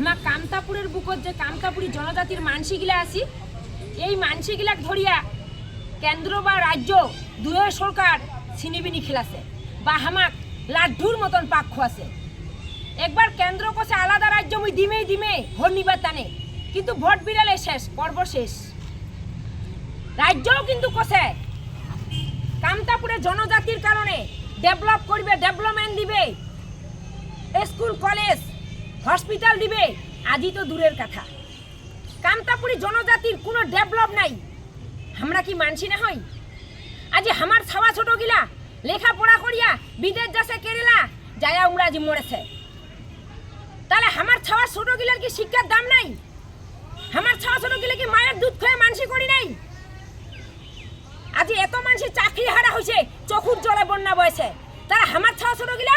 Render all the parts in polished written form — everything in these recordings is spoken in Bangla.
আমার কামতাপুরের বুকত যে কামতাপুরি জনজাতির মানসিগিলা আছি এই মানসিগিলাক ধরিয়া কেন্দ্র বা রাজ্য দুয়ে সরকার ছিনিবিনি খেলাছে বা হামাক লাড্ডুর মতন পাক খোয়াছে। একবার কেন্দ্র কষে আলাদা রাজ্য মুই দিমে ভোট নিবার টানে, কিন্তু ভোট বিড়ালে শেষ, পর্ব শেষ। রাজ্যও কিন্তু কষে কামতাপুরের জনজাতির কারণে ডেভেলপ করবে, ডেভেলপমেন্ট দিবে, স্কুল কলেজ হসপিটাল দিবে, আজই তো দূরের কথা। কামতাপুরি জনজাতির কোনো ডেভেলপ নাই, আমরা কি মানছি না হই? আজ আমার ছাওয়া ছোট গিলা লেখাপড়া করিয়া বিদেশ যাচ্ছে, কেরালা যায়া উংরাজি মরেছে, তাহলে আমার ছাওয়া ছোট গিলার কি শিক্ষার দাম নাই? আমার ছাওয়া ছোট গিলা কি মায়ের দুধ খেয়ে মানসি করি নাই? আজ এত মানুষের চাকরি হারা হয়েছে, চোখুর জলে বন্যা বয়েছে, তারা আমার ছাওয়া ছোট গিলা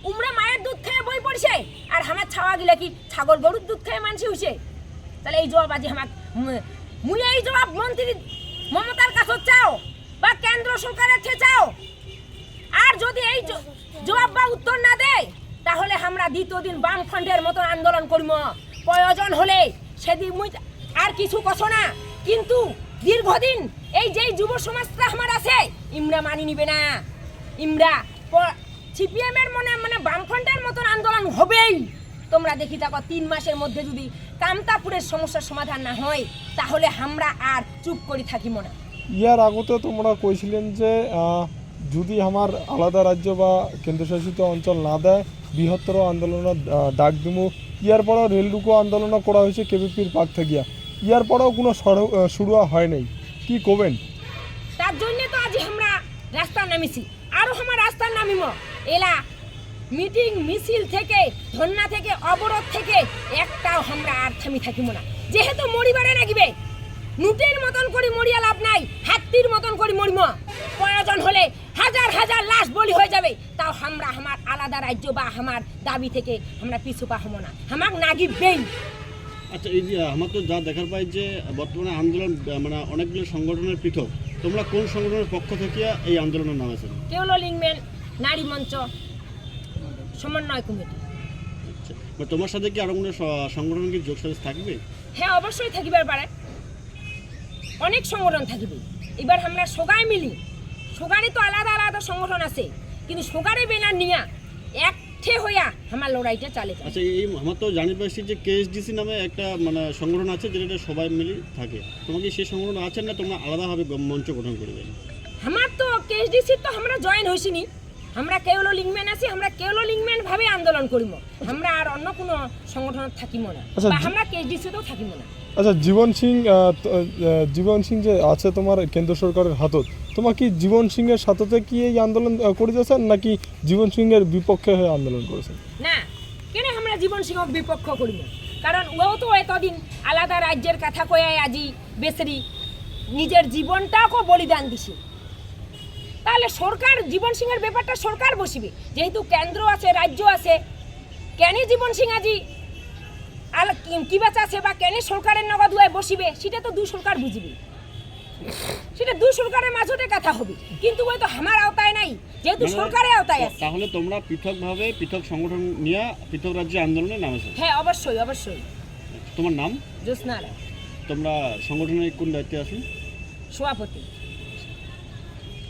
উমরা মায়ের দুধ খেয়ে বই পড়ছে, আর আমার ছাওয়া গিলা কি ছাগল গরুর দুধ খেয়ে মানসি হয়েছে? তাহলে এই জবাব আজি আমার মুই এই জবাব মন্ত্রী মমতার কাছে চাও বা কেন্দ্র সরকারের কাছে চাও। আর যদি এই জবাব বা উত্তর না দেয় তাহলে আমরা দ্বিতীয় দিন বামফ্রন্টের মতো আন্দোলন করব। প্রয়োজন হলে সেদিন মুই আর কিছু কছো না, কিন্তু দীর্ঘদিন এই যে যুব সমাজটা আমার আছে ইমরা মানি নিবে না। ইমরা সিপিএম এর মানে বামফ্রন্টের মতন আন্দোলন হবেই। তোমরা দেখি থাকো 3 মাসের মধ্যে যদি কামতাপুরের সমস্যার সমাধান না হয় তাহলে আমরা আর চুপ করে থাকিব না। ইয়ার আগতে তোমরা কইছিলেন যে যদি আমার আলাদা রাজ্য বা কেন্দ্রশাসিত অঞ্চল না দেয় বৃহত্তর আন্দোলনের ডাক দিমু। ইয়ার পরেও রেলরুকো আন্দোলন করা হয়েছে কেপিপির পাক থাকিয়া, ইয়ার পরেও কোনো শুরু হয় নাই, কি করবেন? তার জন্য তো আজ আমরা রাস্তা নামিছি, আরো আমার রাস্তা নামিব। এলা মিটিং মিছিল থেকে ধর্না থেকে অবরোধ থেকে একটাও আমরা আর থামি থাকিব না। যেহেতু মরিবারে নাগিবে, নুটের মতন করে মরিয়া লাভ নাই, হাতির মতন করে মরিম। প্রয়োজন হলে হাজার হাজার লাশ বলি হয়ে যাবে, তাও আমরা আমার আলাদা রাজ্য বা আমার দাবি থেকে আমরা পিছু পাহব না, আমাক নাগিবেই। আচ্ছা, এই যে আমার তো যা দেখার পাই যে বর্তমানে আন্দোলন মানে অনেকগুলো সংগঠনের পৃথক, তোমরা কোন সংগঠনের পক্ষ থেকে এই আন্দোলনের নামেছেন? কেউলো লিঙ্গমেন নারী মঞ্চ সমন্বয় কমিটি। আচ্ছা, তোমার সাথে কি আরো কোনো সংগঠন কি যোগ সাজস থাকবে? হ্যাঁ, অবশ্যই থাকিবার পারে, অনেক সংগঠন থাকিবে। এবার আমরা সবাই মিলি, সগারে তো আলাদা আলাদা সংগঠন আছে, কিন্তু সগারে বেনার নিয়া একঠে হইয়া আমার লড়াইটা চালে। আচ্ছা, এই আমার তো জানি পাচ্ছি যে কেএসডিসি নামে একটা মানে সংগঠন আছে যেটা সবাই মিলে থাকে, তোমাকে সেই সংগঠন আছে না তোমরা আলাদাভাবে মঞ্চ গঠন করবে? আমার তো কেএসডিসি তো আমরা জয়েন হইছিনি, আমরা কেউলো লিঙ্গম্যান আছি, আমরা কেউলো লিঙ্গম্যান ভাবে আন্দোলন করিব, আমরা আর অন্য কোনো সংগঠন থাকিব না, বা আমরা কেএসডিসিতেও থাকিব না। আচ্ছা, জীবন সিং যে আছে তোমার কেন্দ্র সরকারের হাতত, তোমার কি জীবন সিংয়ের সাথে কি এই আন্দোলন করিতেছেন নাকি জীবন সিংয়ের বিপক্ষে হয়ে আন্দোলন করেছেন? না, কেন আমরা জীবন সিংহক বিপক্ষ করিব? কারণ ও তো এতদিন আলাদা রাজ্যের কথা কয়ে আজি বেচারি নিজের জীবনটাকে বলিদান দিছে। তাহলে সরকার জীবন সিংয়ের ব্যাপারটা সরকার বসিবে, যেহেতু কেন্দ্র আছে রাজ্য আছে, কেন জীবন সিং আজি কি বাচ্চা আছে বা কেন সরকারের নগদ হয়ে বসিবে সেটা তো দুই সরকার বুঝিবে, সেটা দুই সরকারের মাঝতে কথা হবে, কিন্তু ওই তো আমার আওতায় নাই, যেহেতু সরকারের আওতায় আছে। তাহলে তোমরা পৃথকভাবে পৃথক সংগঠন নিয়ে পৃথক রাজ্যে আন্দোলনে নামেছো? হ্যাঁ, অবশ্যই অবশ্যই। তোমার নাম? জ্যোৎস্না রায়। তোমরা সংগঠনের কোন দায়িত্বে আছো? সভাপতি।